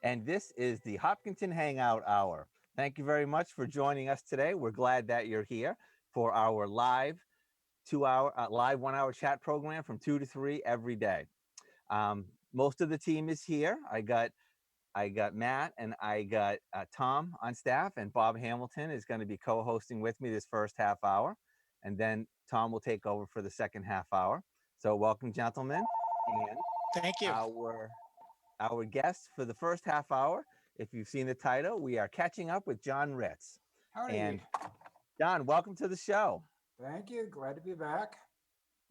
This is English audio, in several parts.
and this is the Hopkinton Hangout Hour. Thank you very much for joining us today. We're glad that you're here for our live 1 hour chat program from 2 to 3 every day. Most of the team is here. I got Matt and I got Tom on staff, and Bob Hamilton is going to be co-hosting with me this first half hour, and then Tom will take over for the second half hour. So welcome, gentlemen. And Thank you. our guest for the first half hour, if you've seen the title, we are catching up with John Ritz. Howdy. And John, welcome to the show. Thank you. Glad to be back.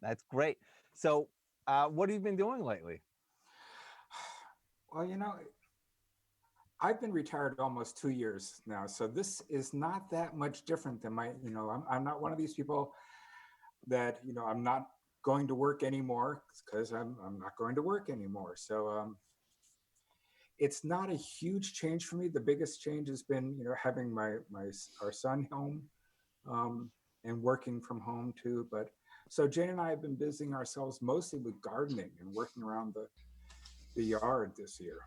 That's great. So what have you been doing lately? Well, I've been retired almost 2 years now, so this is not that much different than I'm not one of these people that, I'm not going to work anymore because I'm not going to work anymore. So it's not a huge change for me. The biggest change has been, having our son home and working from home too. But so Jane and I have been busying ourselves mostly with gardening and working around the yard this year.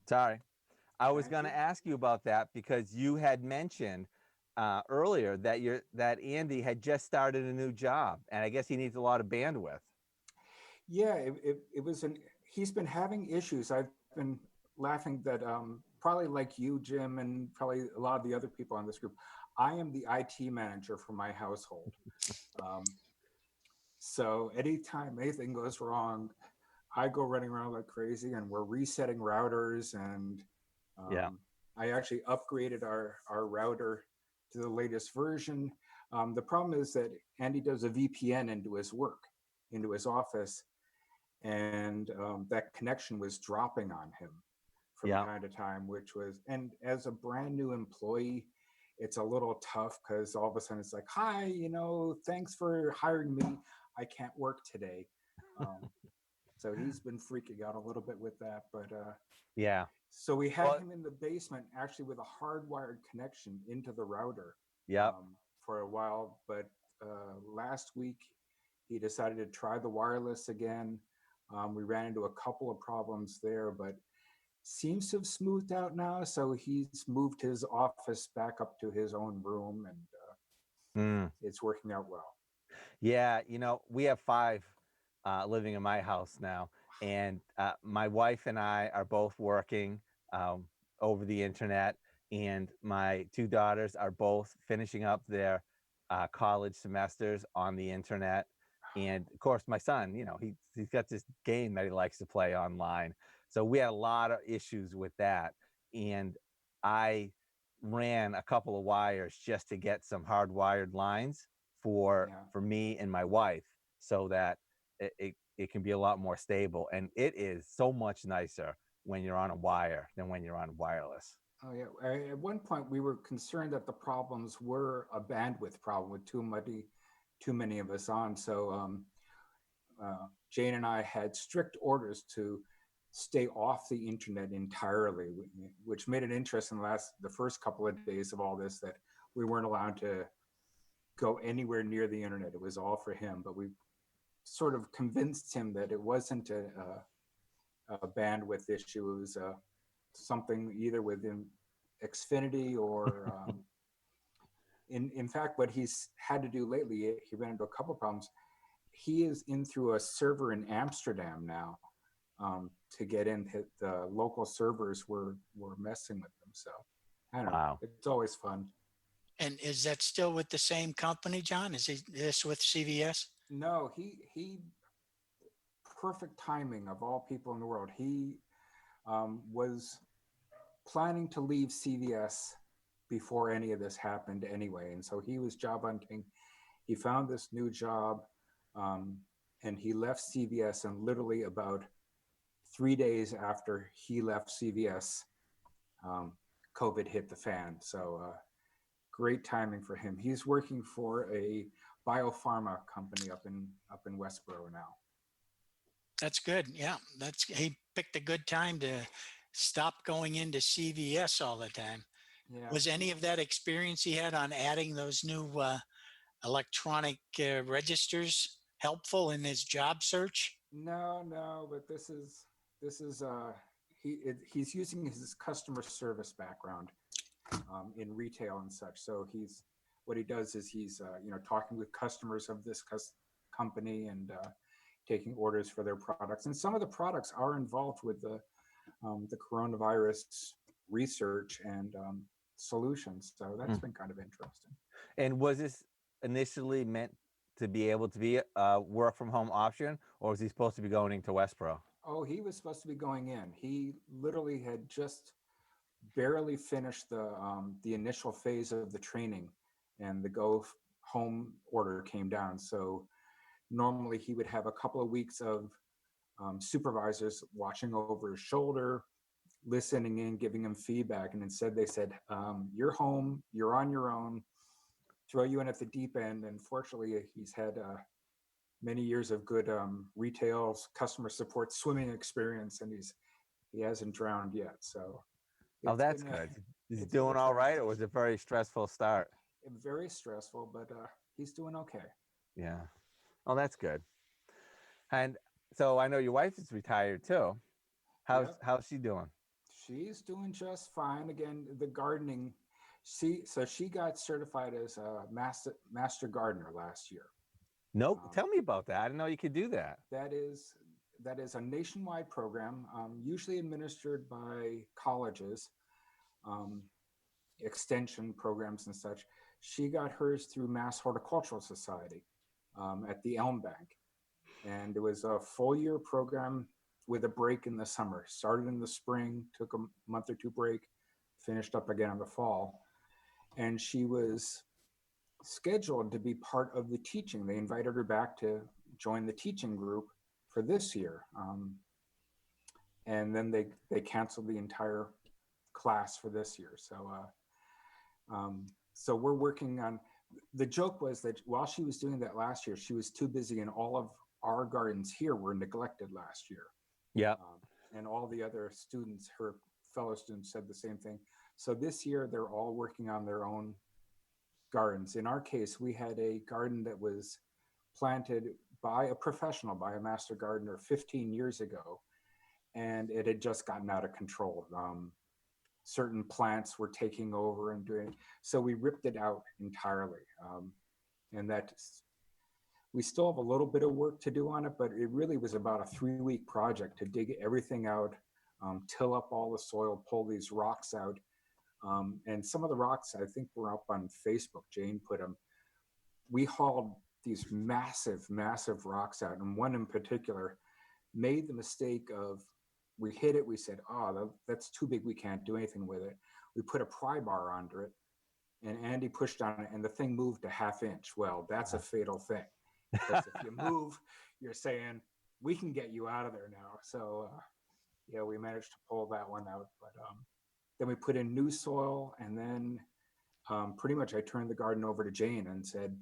Sorry. I was going to ask you about that because you had mentioned earlier that Andy had just started a new job, and I guess he needs a lot of bandwidth. Yeah, he's been having issues. I've been laughing that probably like you, Jim, and probably a lot of the other people on this group, I am the IT manager for my household. So anytime anything goes wrong, I go running around like crazy, and we're resetting routers, and I actually upgraded our router to the latest version. The problem is that Andy does a VPN into his office, and that connection was dropping on him from time to time, and as a brand new employee, it's a little tough because all of a sudden it's like, hi, thanks for hiring me. I can't work today. So he's been freaking out a little bit with that, but so we had him in the basement actually with a hardwired connection into the router for a while. But last week he decided to try the wireless again. We ran into a couple of problems there, but seems to have smoothed out now. So he's moved his office back up to his own room, and it's working out well. Yeah, we have 5 living in my house now, and my wife and I are both working over the internet, and my 2 daughters are both finishing up their college semesters on the internet. And of course, my son, he's got this game that he likes to play online. So we had a lot of issues with that. And I ran a couple of wires just to get some hardwired lines for me and my wife, so that it can be a lot more stable. And it is so much nicer when you're on a wire than when you're on wireless. Oh yeah. At one point we were concerned that the problems were a bandwidth problem with too many of us on. So Jane and I had strict orders to stay off the internet entirely, which made it interesting the first couple of days of all this, that we weren't allowed to go anywhere near the internet. It was all for him, but we sort of convinced him that it wasn't a bandwidth issue. It was something either within Xfinity or in fact, what he's had to do lately, he ran into a couple of problems. He is in through a server in Amsterdam now to get in. The local servers were messing with them. So I don't know. It's always fun. And is that still with the same company, John? Is this with CVS? No, he perfect timing of all people in the world. He was planning to leave CVS before any of this happened anyway. And so he was job hunting. He found this new job and he left CVS, and literally about 3 days after he left CVS, COVID hit the fan. So great timing for him. He's working for a biopharma company up in Westboro now. That's good. Yeah, he picked a good time to stop going into CVS all the time. Yeah. Was any of that experience he had on adding those new electronic registers helpful in his job search? No, but this is he's using his customer service background in retail and such. So what he does is he's talking with customers of this company and taking orders for their products. And some of the products are involved with the coronavirus research and solutions. So that's been kind of interesting. And was this initially meant to be able to be a work from home option, or was he supposed to be going into Westboro? Oh, he was supposed to be going in. He literally had just barely finished the initial phase of the training, and the home order came down. So normally he would have a couple of weeks of supervisors watching over his shoulder, listening in, giving him feedback. And instead they said, you're home, you're on your own, throw you in at the deep end. And fortunately, he's had many years of good retail customer support swimming experience, and he hasn't drowned yet. So That's good. Is he doing all right, or was it very stressful start? Very stressful, but he's doing okay. Yeah. Oh, that's good. And so I know your wife is retired too. How's she doing? She's doing just fine. Again, the gardening. She got certified as a master gardener last year. Nope. Tell me about that. I didn't know you could do that. That is a nationwide program, usually administered by colleges, extension programs and such. She got hers through Mass Horticultural Society at the Elm Bank. And it was a full year program with a break in the summer. Started in the spring, took a month or two break, finished up again in the fall. And she was scheduled to be part of the teaching. They invited her back to join the teaching group for this year. And then they canceled the entire class for this year. So we're working on, the joke was that while she was doing that last year, she was too busy, and all of our gardens here were neglected last year. Yeah. And all the other students, her fellow students, said the same thing. So this year they're all working on their own gardens. In our case, we had a garden that was planted by a professional, by a master gardener 15 years ago, and it had just gotten out of control. Certain plants were taking over and doing, so we ripped it out entirely. And that we still have a little bit of work to do on it, but it really was about a 3-week project to dig everything out, till up all the soil, pull these rocks out. And some of the rocks, I think, were up on Facebook. Jane put them. We hauled these massive rocks out. And one in particular made the mistake of, we hit it, we said, oh, that's too big, we can't do anything with it. We put a pry bar under it, and Andy pushed on it, and the thing moved a 1/2 inch. Well, that's a fatal thing. Because if you move, you're saying, we can get you out of there now. So, yeah, we managed to pull that one out. But then we put in new soil, and then pretty much I turned the garden over to Jane and said,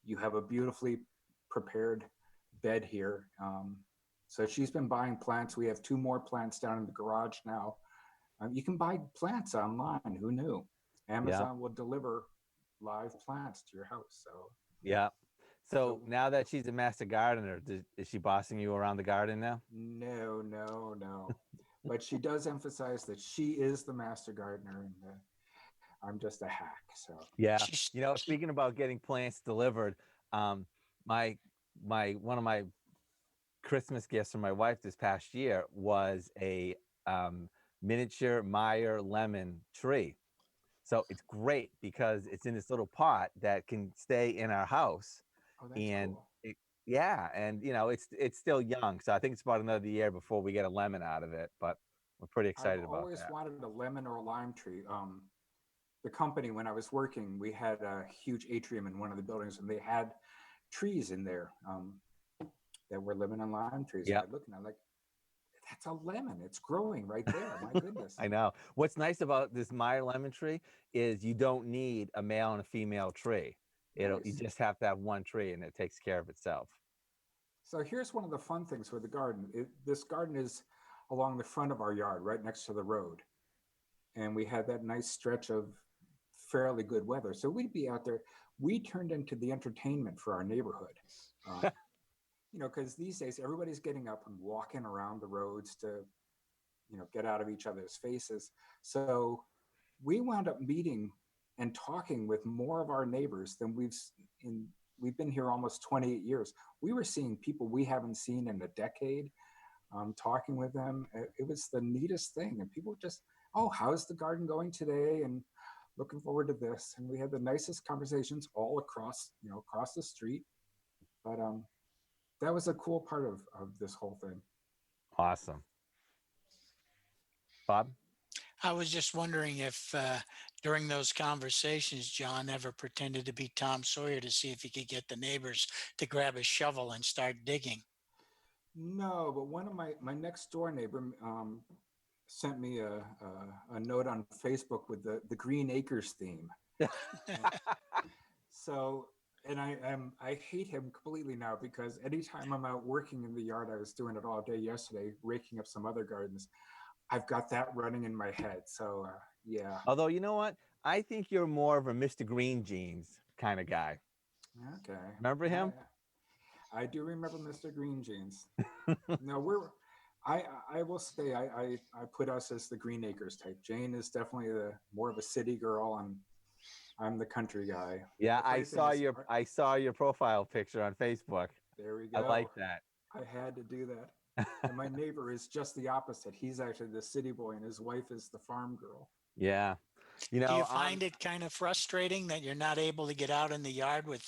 you have a beautifully prepared bed here. So she's been buying plants. We have 2 more plants down in the garage now. You can buy plants online. Who knew? Amazon will deliver live plants to your house. So yeah. So now that she's a master gardener, is she bossing you around the garden now? No. But she does emphasize that she is the master gardener, and I'm just a hack. So yeah, speaking about getting plants delivered, my one of my Christmas gifts from my wife this past year was a miniature Meyer lemon tree. So it's great because it's in this little pot that can stay in our house. Oh, that's And cool. and it's still young, so I think it's about another year before we get a lemon out of it, but we're pretty excited about that. I've always wanted a lemon or a lime tree. The company, when I was working, we had a huge atrium in one of the buildings, and they had trees in there that were lemon and lime trees. Yeah. And I looked and I'm like, that's a lemon. It's growing right there. My goodness. I know. What's nice about this Meyer lemon tree is you don't need a male and a female tree. You just have to have one tree, and it takes care of itself. So here's one of the fun things with the garden. This garden is along the front of our yard, right next to the road. And we had that nice stretch of fairly good weather. So we'd be out there. We turned into the entertainment for our neighborhood. because these days everybody's getting up and walking around the roads to, get out of each other's faces. So we wound up meeting and talking with more of our neighbors than in we've been here almost 28 years. We were seeing people we haven't seen in a decade, talking with them. It was the neatest thing. And people just, oh, how's the garden going today? And looking forward to this. And we had the nicest conversations all across the street. But that was a cool part of this whole thing. Awesome. Bob? I was just wondering if during those conversations, John ever pretended to be Tom Sawyer to see if he could get the neighbors to grab a shovel and start digging. No, but one of my next door neighbor sent me a note on Facebook with the Green Acres theme. So, and I hate him completely now, because anytime I'm out working in the yard, I was doing it all day yesterday, raking up some other gardens. I've got that running in my head. So yeah. Although, you know what? I think you're more of a Mr. Green Jeans kind of guy. Okay. Remember him? I do remember Mr. Green Jeans. No, I will say I put us as the Green Acres type. Jane is definitely the more of a city girl, and I'm the country guy. Yeah, The funny thing is, I saw your profile picture on Facebook. there we I go. like that. I had to do that. And my neighbor is just the opposite. He's actually the city boy, and his wife is the farm girl. Yeah. Do you find it kind of frustrating that you're not able to get out in the yard with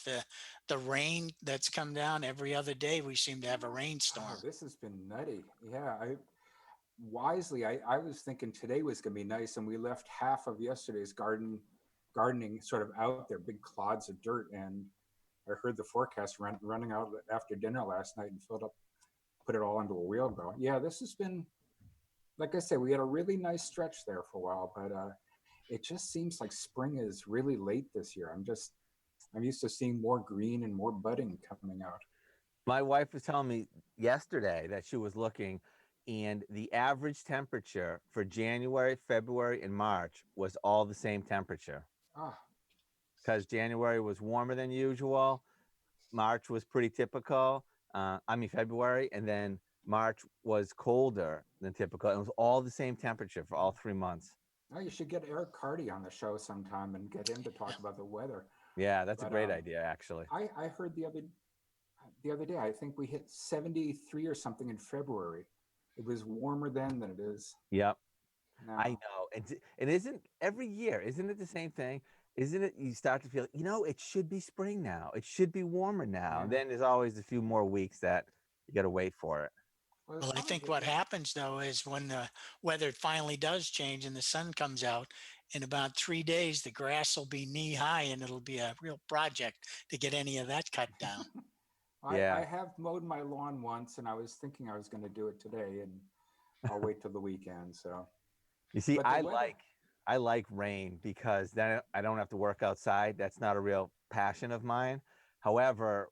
the rain that's come down every other day? We seem to have a rainstorm. Oh, this has been nutty. Yeah, I was thinking today was going to be nice, and we left half of yesterday's gardening sort of out there, big clods of dirt. And I heard the forecast running out after dinner last night and put it all into a wheelbarrow. Yeah, this has been, like I said, we had a really nice stretch there for a while, but it just seems like spring is really late this year. I'm used to seeing more green and more budding coming out. My wife was telling me yesterday that she was looking, and the average temperature for January, February, and March was all the same temperature. Ah, Because January was warmer than usual, March was pretty typical. February, and then March was colder than typical. It was all the same temperature for all 3 months. oh, you should get Eric Carty on the show sometime and get him to talk about the weather. Yeah, that's a But great idea, actually. I heard the other day, I think we hit 73 or something in February. It was warmer then than it is Yep, now. I know. And isn't every year, isn't it the same thing? Isn't it? You start to feel, it should be spring now. It should be warmer now. Yeah. And then there's always a few more weeks that you got to wait for it. Well, I think what happens though is when the weather finally does change and the sun comes out, in about 3 days, the grass will be knee high and it'll be a real project to get any of that cut down. Yeah. I have mowed my lawn once, and I was thinking I was going to do it today, and I'll wait till the weekend. So You see, But the weather- I like rain because then I don't have to work outside. That's not a real passion of mine. However,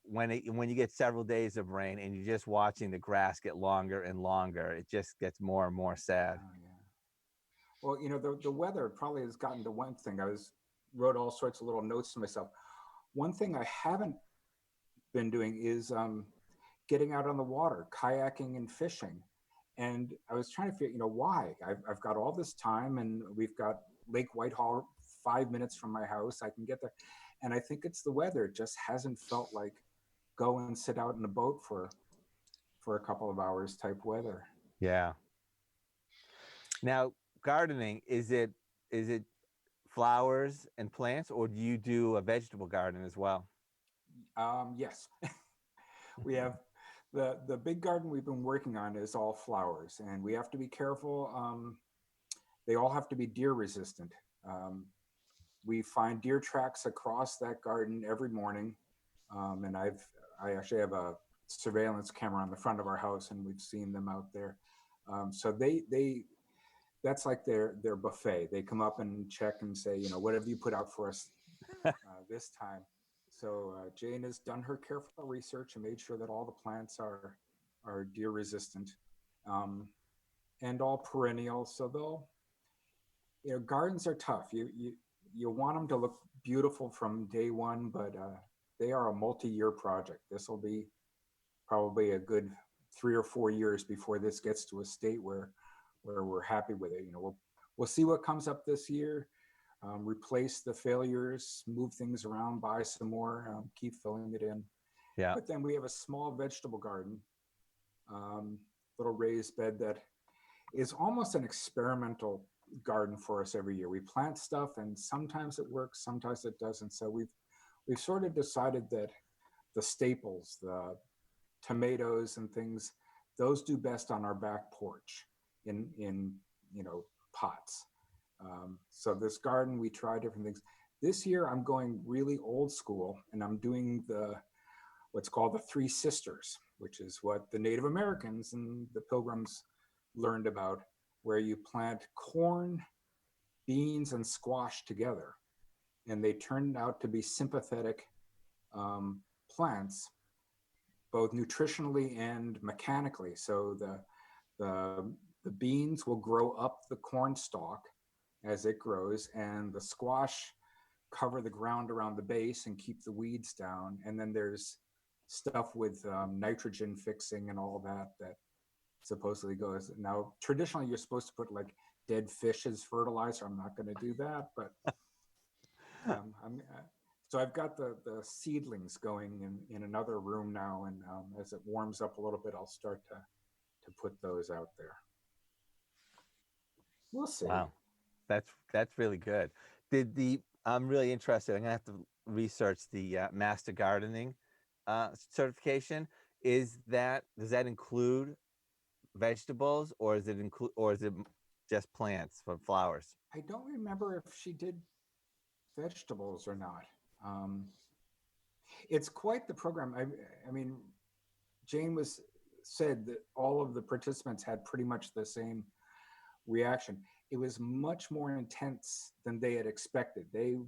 when you get several days of rain and you're just watching the grass get longer and longer, it just gets more and more sad. Oh, yeah. Well, the weather probably has gotten to one thing. Wrote all sorts of little notes to myself. One thing I haven't been doing is getting out on the water, kayaking and fishing. And I was trying to figure, why. I've got all this time, and we've got Lake Whitehall 5 minutes from my house. I can get there. And I think it's the weather. It just hasn't felt like go and sit out in a boat for a couple of hours type weather. Yeah. Now, gardening, is it flowers and plants, or do you do a vegetable garden as well? Yes. We have the big garden we've been working on is all flowers, and we have to be careful. They all have to be deer resistant. We find deer tracks across that garden every morning, and I actually have a surveillance camera on the front of our house, and we've seen them out there. So that's like their buffet. They come up and check and say, what have you put out for us this time? So Jane has done her careful research and made sure that all the plants are deer resistant, and all perennial. So gardens are tough. You want them to look beautiful from day one, but they are a multi-year project. This will be probably a good 3 or 4 years before this gets to a state where we're happy with it. We'll see what comes up this year. Replace the failures, move things around, buy some more, keep filling it in. Yeah. But then we have a small vegetable garden, little raised bed that is almost an experimental garden for us every year. We plant stuff, and sometimes it works, sometimes it doesn't. So we've sort of decided that the staples, the tomatoes and things, those do best on our back porch in pots. So this garden, we try different things. This year, I'm going really old school, and I'm doing what's called the Three Sisters, which is what the Native Americans and the Pilgrims learned about, where you plant corn, beans, and squash together, and they turned out to be sympathetic plants, both nutritionally and mechanically. So the beans will grow up the corn stalk as it grows, and the squash cover the ground around the base and keep the weeds down. And then there's stuff with nitrogen fixing and all that supposedly goes. Now, traditionally, you're supposed to put like dead fish as fertilizer. I'm not going to do that, but so I've got the seedlings going in another room now, and as it warms up a little bit, I'll start to put those out there. We'll see. Wow, that's really good. I'm really interested. I'm gonna have to research the master gardening certification. Does that include vegetables, or is it just plants for flowers? I don't remember if she did vegetables or not. It's quite the program. I mean, Jane said that all of the participants had pretty much the same reaction. It was much more intense than they had expected. It's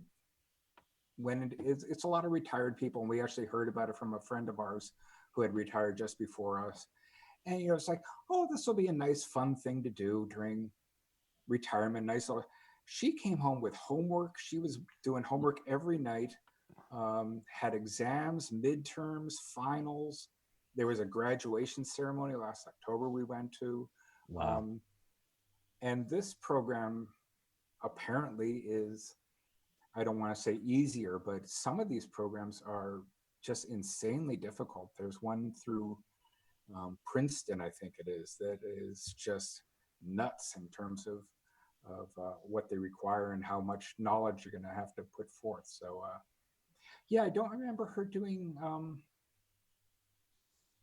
a lot of retired people, and we actually heard about it from a friend of ours who had retired just before us. And it's like, oh, this will be a nice, fun thing to do during retirement. Nice. She came home with homework. She was doing homework every night. Had exams, midterms, finals. There was a graduation ceremony last October we went to. Wow. And this program apparently is, I don't want to say easier, but some of these programs are just insanely difficult. There's one through Princeton, I think it is, that is just nuts in terms of what they require and how much knowledge you're going to have to put forth. So, yeah, I don't remember her doing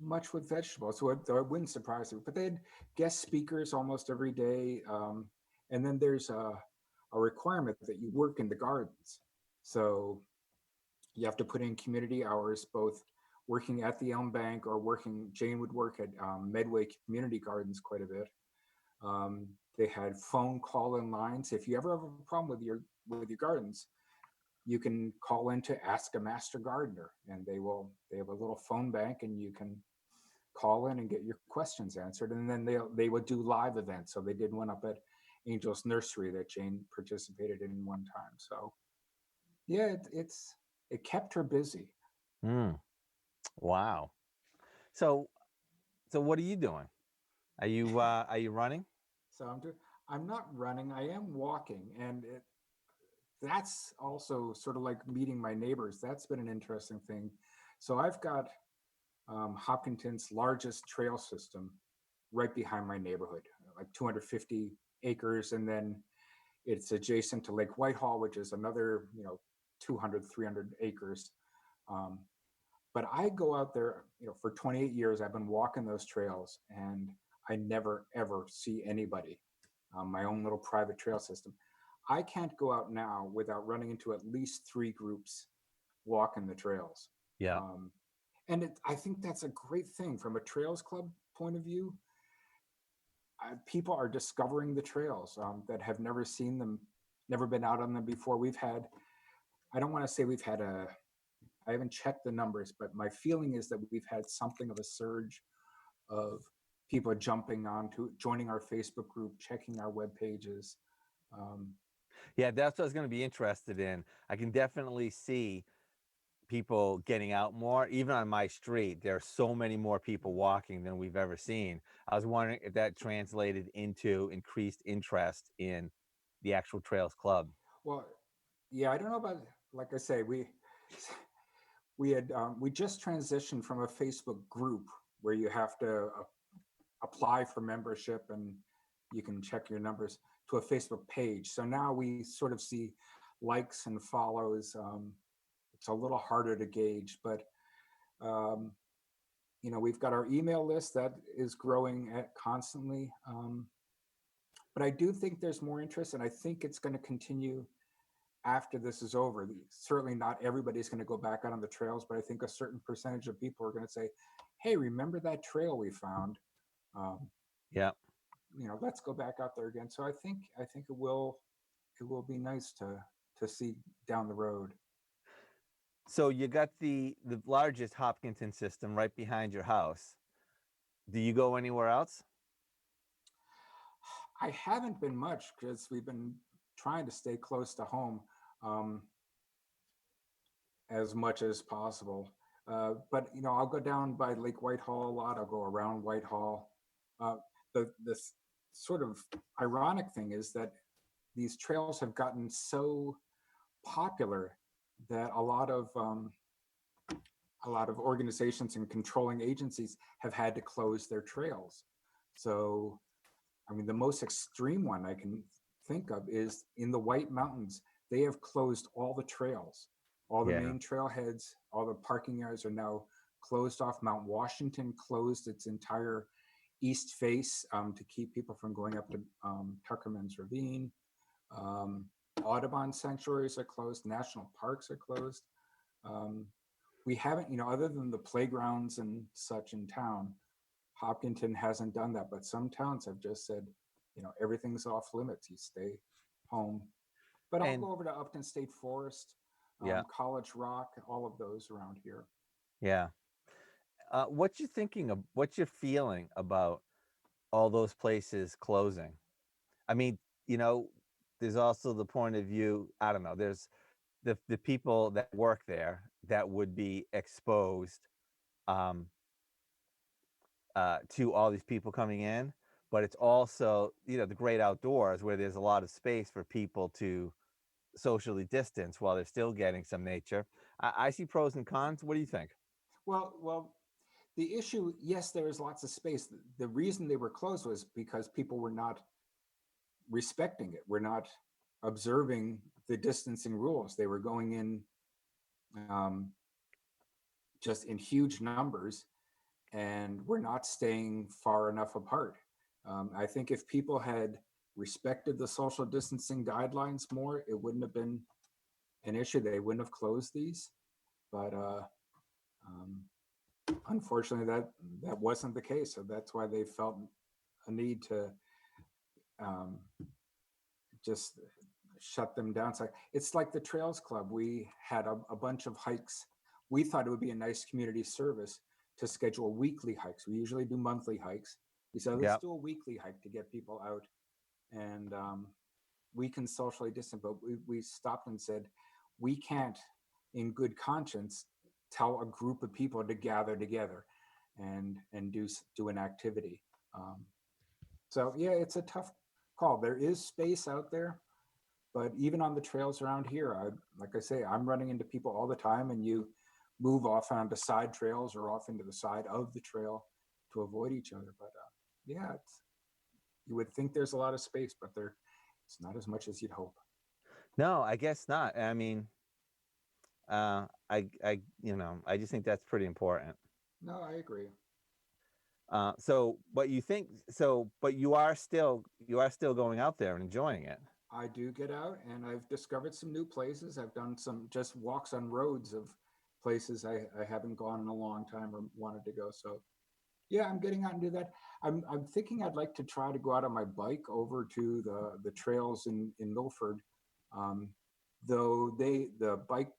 much with vegetables, so it wouldn't surprise me. But they had guest speakers almost every day, and then there's a requirement that you work in the gardens. So you have to put in community hours, both working at the Elm Bank or working. Jane would work at Medway Community Gardens quite a bit. They had phone call-in lines. If you ever have a problem with your gardens, you can call in to ask a master gardener, and they have a little phone bank, and you can call in and get your questions answered. And then they would do live events. So they did one up at Angel's Nursery that Jane participated in one time. So yeah, it kept her busy. Wow. So what are you doing? Are you running? So I'm not running. I am walking, and that's also sort of like meeting my neighbors. That's been an interesting thing. So I've got Hopkinton's largest trail system right behind my neighborhood, like 250 acres, and then it's adjacent to Lake Whitehall, which is another 200, 300 acres. But I go out there, for 28 years, I've been walking those trails, and I never, ever see anybody. My own little private trail system. I can't go out now without running into at least 3 groups walking the trails. Yeah. And I think that's a great thing from a trails club point of view. People are discovering the trails that have never seen them, never been out on them before. I don't want to say I haven't checked the numbers, but my feeling is that we've had something of a surge of people joining our Facebook group, checking our web pages. Yeah, that's what I was going to be interested in. I can definitely see people getting out more. Even on my street, there are so many more people walking than we've ever seen. I was wondering if that translated into increased interest in the actual Trails Club. Well, yeah, I don't know about, like I say, we just transitioned from a Facebook group where you have to apply for membership and you can check your numbers, to a Facebook page. So now we sort of see likes and follows. It's a little harder to gauge, but um, we've got our email list that is growing constantly. But I do think there's more interest, and I think it's going to continue after this is over. Certainly not everybody's going to go back out on the trails, but I think a certain percentage of people are going to say, hey, remember that trail we found? Um, Yeah. Let's go back out there again. So I think it will be nice to see down the road. So you got the largest Hopkinton system right behind your house. Do you go anywhere else? I haven't been much because we've been trying to stay close to home um, as much as possible. But I'll go down by Lake Whitehall a lot. I'll go around Whitehall. Uh, the sort of ironic thing is that these trails have gotten so popular that a lot of organizations and controlling agencies have had to close their trails. So, I mean, the most extreme one I can think of is in the White Mountains. They have closed all the trails, all the Yeah. main trailheads, all the parking areas are now closed off. Mount Washington closed its entire east face to keep people from going up to Tuckerman's Ravine. Um, Audubon sanctuaries are closed. National parks are closed. Um, we haven't, other than the playgrounds and such in town, Hopkinton hasn't done that, but some towns have just said, everything's off limits. You stay home. But I'll And go over to Upton State Forest, yeah, College Rock, all of those around here. yeah. What you thinking of? What you feeling about all those places closing? I mean, you know, there's also the point of view. I don't know. There's the people that work there that would be exposed um, to all these people coming in, but it's also the great outdoors where there's a lot of space for people to socially distance while they're still getting some nature. I see pros and cons. What do you think? Well, the issue, yes, there is lots of space. The reason they were closed was because people were not respecting it. We're not observing the distancing rules. They were going in um, just in huge numbers, and we're not staying far enough apart. I think if people had respected the social distancing guidelines more, it wouldn't have been an issue. They wouldn't have closed these. But unfortunately, that wasn't the case. So that's why they felt a need to um, just shut them down. It's like the Trails Club. We had a bunch of hikes. We thought it would be a nice community service to schedule weekly hikes. We usually do monthly hikes. We said, let's Yeah. do a weekly hike to get people out. And we can socially distance, but we stopped and said, we can't, in good conscience, tell a group of people to gather together and do an activity. So yeah, it's a tough call. There is space out there, but even on the trails around here, like I say, I'm running into people all the time, and you move off onto side trails or off into the side of the trail to avoid each other. But yeah, you would think there's a lot of space, but it's not as much as you'd hope. No, I guess not. I mean, I just think that's pretty important. No, I agree. But you think so? But you are still going out there and enjoying it. I do get out, and I've discovered some new places. I've done some just walks on roads of places I haven't gone in a long time or wanted to go. So yeah, I'm getting out and do that. I'm thinking I'd like to try to go out on my bike over to the trails in Milford. Um, though the bike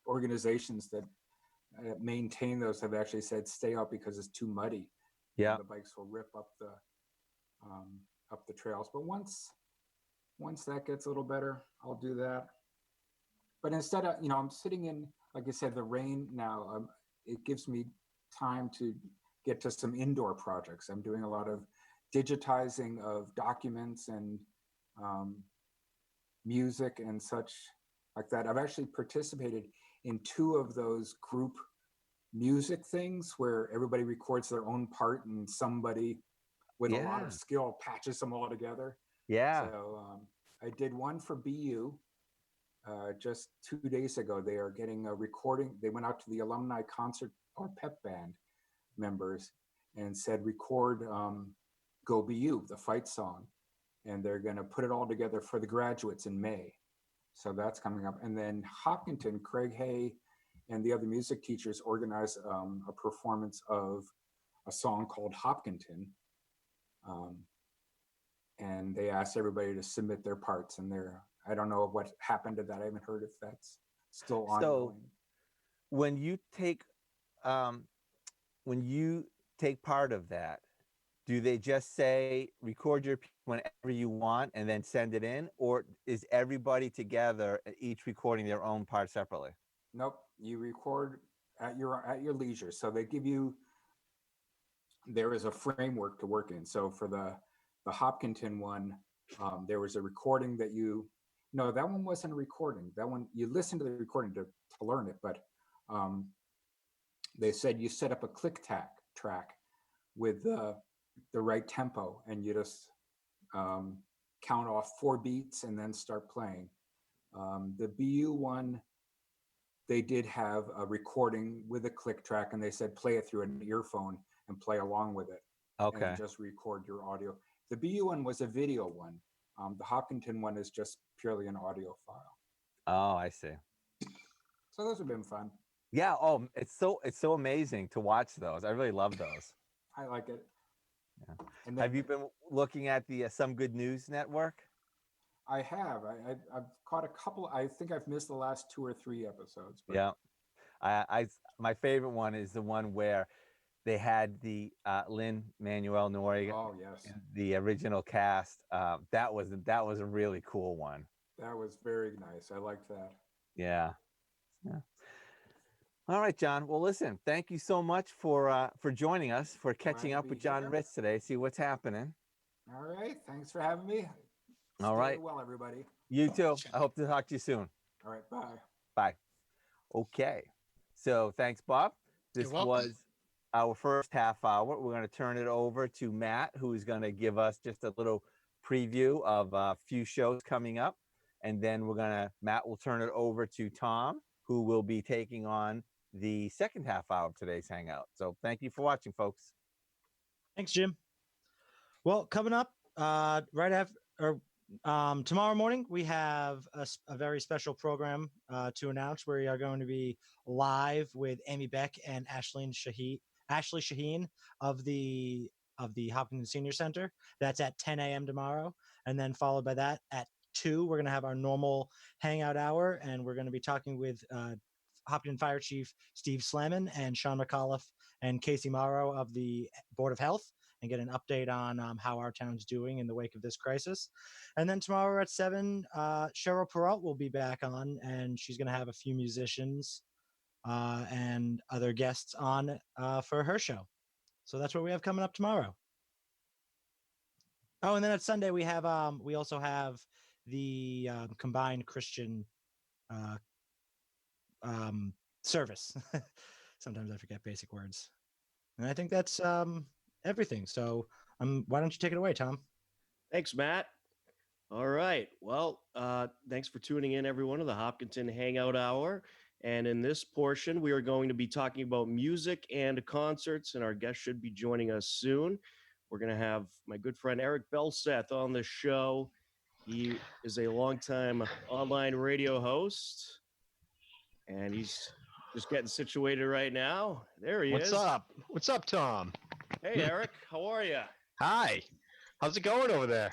organizations that maintain those have actually said stay out because it's too muddy. Yeah. The bikes will rip up the trails. But once that gets a little better, I'll do that. But instead of, I'm sitting in like I said, the rain now, it gives me time to get to some indoor projects. I'm doing a lot of digitizing of documents and um, music and such like that. I've actually participated in 2 of those group music things where everybody records their own part and somebody with a lot of skill patches them all together. Yeah. So I did one for BU just 2 days ago. They are getting a recording. They went out to the alumni concert or pep band members and said, record Go BU, the fight song. And they're going to put it all together for the graduates in May. So that's coming up. And then Hopkinton, Craig Hay, and the other music teachers organize a performance of a song called Hopkinton. And they asked everybody to submit their parts. And I don't know what happened to that. I haven't heard if that's still ongoing. So when you take part of that, do they just say record your piece whenever you want and then send it in, or is everybody together each recording their own part separately? Nope, you record at your leisure. So they give you, there is a framework to work in. So for the Hopkinton one, there was a recording that no, that one wasn't a recording. That one, you listen to the recording to learn it, but they said you set up a click track with the right tempo, and you just count off 4 beats and then start playing. The BU one, they did have a recording with a click track, and they said play it through an earphone and play along with it. Okay. And just record your audio. The BU one was a video one. The Hopkinton one is just purely an audio file. Oh, I see. So those have been fun. Yeah. Oh, it's so amazing to watch those. I really love those. I like it. Yeah. And then, have you been looking at the Some Good News Network? I have. I've caught a couple. I think I've missed the last 2 or 3 episodes. But... Yeah. My favorite one is the one where they had the Lin-Manuel Noriega. Oh yes. In the original cast. That was a really cool one. That was very nice. I liked that. Yeah. All right, John. Well, listen, thank you so much for joining us, for catching up with John Ritz today. See what's happening. All right. Thanks for having me. All right. Stay well, everybody. You too. I hope to talk to you soon. All right. Bye. Bye. Okay. So thanks, Bob. This was our first half hour. We're going to turn it over to Matt, who is going to give us just a little preview of a few shows coming up. And then Matt will turn it over to Tom, who will be taking on the second half hour of today's Hangout. So thank you for watching, folks. Thanks, Jim. Well, coming up right after, tomorrow morning, we have a very special program to announce. We are going to be live with Amy Beck and Ashley Shaheen of the Hopkinton Senior Center. That's at 10 a.m. tomorrow. And then followed by that at 2, we're going to have our normal Hangout Hour, and we're going to be talking with Hopkinton Fire Chief Steve Slamman and Sean McAuliffe and Casey Morrow of the Board of Health, and get an update on how our town's doing in the wake of this crisis. And then tomorrow at 7, Cheryl Perrault will be back on, and she's going to have a few musicians and other guests on for her show. So that's what we have coming up tomorrow. Oh, and then at Sunday we also have the combined Christian service. Sometimes I forget basic words. And I think that's everything. So why don't you take it away, Tom? Thanks, Matt. All right. Well, thanks for tuning in, everyone, to the Hopkinton Hangout Hour. And in this portion, we are going to be talking about music and concerts, and our guest should be joining us soon. We're going to have my good friend Eric Belseth on the show. He is a longtime online radio host, and he's just getting situated right now. There he is. What's up? What's up, Tom? Hey, Eric. How are you? Hi. How's it going over there?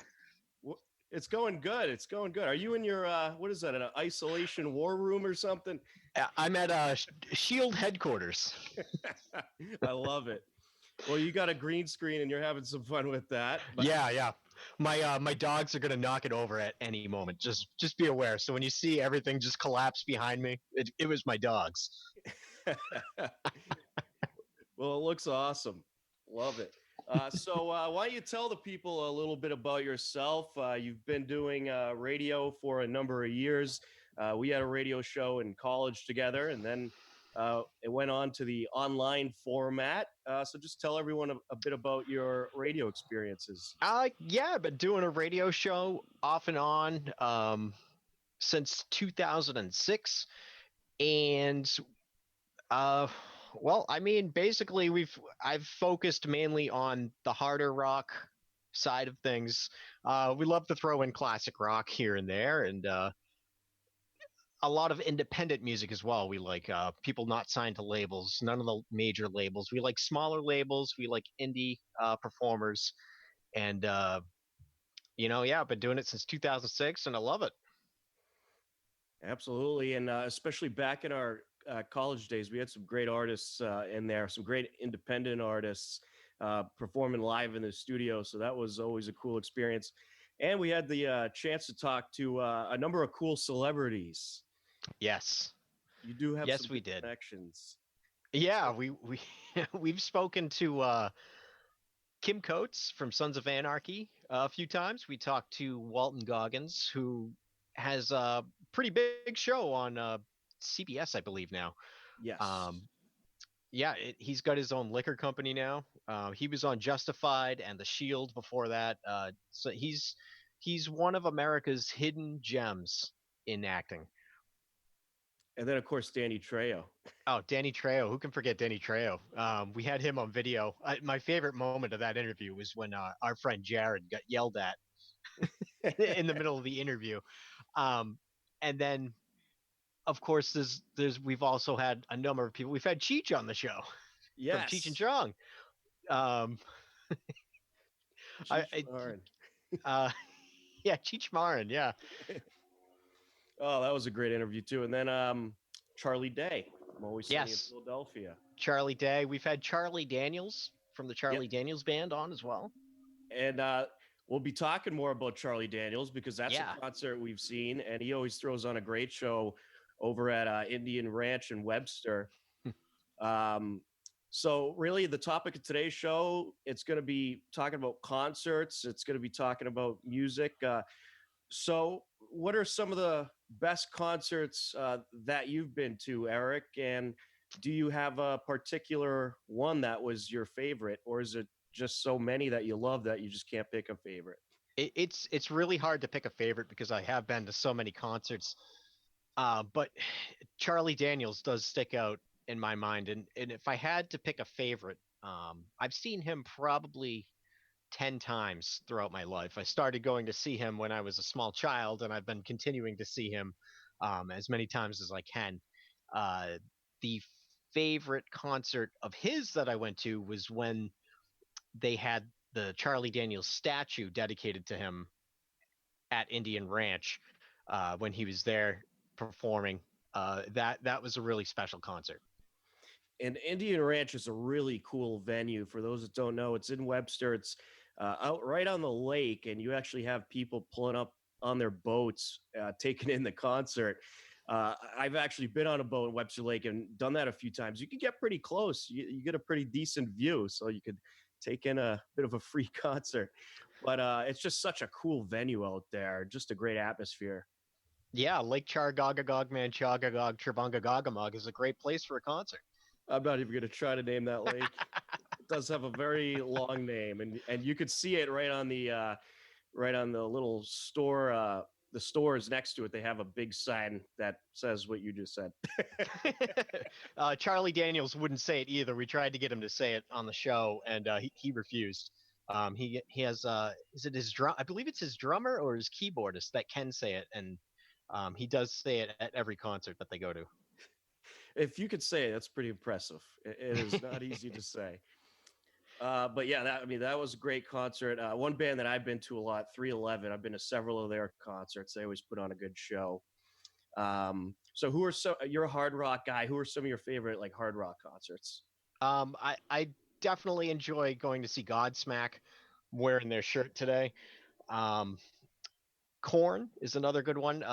It's going good. It's going good. Are you in your, what is that, an isolation war room or something? I'm at SHIELD headquarters. I love it. Well, you got a green screen and you're having some fun with that. Yeah. My dogs are gonna knock it over at any moment. Just be aware. So when you see everything just collapse behind me, it was my dogs. Well, it looks awesome. Love it. Why don't you tell the people a little bit about yourself? You've been doing radio for a number of years. We had a radio show in college together, and then it went on to the online format. So just tell everyone a bit about your radio experiences. Yeah, I've been doing a radio show off and on since 2006, and well, I mean, basically, I've focused mainly on the harder rock side of things. We love to throw in classic rock here and there, and a lot of independent music as well. We like people not signed to labels, none of the major labels. We like smaller labels. We like indie performers, and yeah, I've been doing it since 2006, and I love it. Absolutely, and especially back in our college days, we had some great artists in there, some great independent artists performing live in the studio. So that was always a cool experience. And we had the chance to talk to a number of cool celebrities. Yes. You do have Yes, some we good did. connections. Yeah, we we've spoken to Kim Coates from Sons of Anarchy a few times. We talked to Walton Goggins, who has a pretty big show on CBS, I believe now. Yes. Yeah, he's got his own liquor company now. He was on Justified and The Shield before that. So he's one of America's hidden gems in acting. And then, of course, Danny Trejo. Oh, Danny Trejo. Who can forget Danny Trejo? We had him on video. My favorite moment of that interview was when our friend Jared got yelled at in the middle of the interview. And then, of course, we've also had a number of people. We've had Cheech on the show. Yes. From Cheech and Chong. Marin. Yeah, Cheech Marin. Yeah. Oh, that was a great interview too. And then Charlie Day. I'm always Sunny in Yes. Philadelphia. Charlie Day. We've had Charlie Daniels from the Charlie Daniels Band on as well. And we'll be talking more about Charlie Daniels because that's a concert we've seen, and he always throws on a great show over at Indian Ranch in Webster. So really the topic of today's show, it's going to be talking about concerts. It's going to be talking about music. So what are some of the best concerts that you've been to, Eric? And do you have a particular one that was your favorite, or is it just so many that you love that you just can't pick a favorite? It's really hard to pick a favorite because I have been to so many concerts. But Charlie Daniels does stick out in my mind. And if I had to pick a favorite, I've seen him probably 10 times throughout my life. I started going to see him when I was a small child, and I've been continuing to see him as many times as I can. The favorite concert of his that I went to was when they had the Charlie Daniels statue dedicated to him at Indian Ranch when he was there performing. That was a really special concert. And Indian Ranch is a really cool venue. For those that don't know, it's in Webster. It's out right on the lake, and you actually have people pulling up on their boats, taking in the concert. I've actually been on a boat in Webster Lake and done that a few times. You can get pretty close. You get a pretty decent view, so you could take in a bit of a free concert. But it's just such a cool venue out there. Just a great atmosphere. Yeah, Lake Chargagagog Manchagagog Trebungagogamog is a great place for a concert. I'm not even going to try to name that lake. It does have a very long name, and you could see it right on the little store. The stores next to it, they have a big sign that says what you just said. Charlie Daniels wouldn't say it either. We tried to get him to say it on the show, and he refused. He has is it his drum? I believe it's his drummer or his keyboardist that can say it, and he does say it at every concert that they go to. If you could say it, that's pretty impressive. It is not easy to say. But yeah, that was a great concert. One band that I've been to a lot, 311. I've been to several of their concerts. They always put on a good show. So you're a hard rock guy. Who are some of your favorite like hard rock concerts? I definitely enjoy going to see Godsmack. I'm wearing their shirt today. Corn is another good one.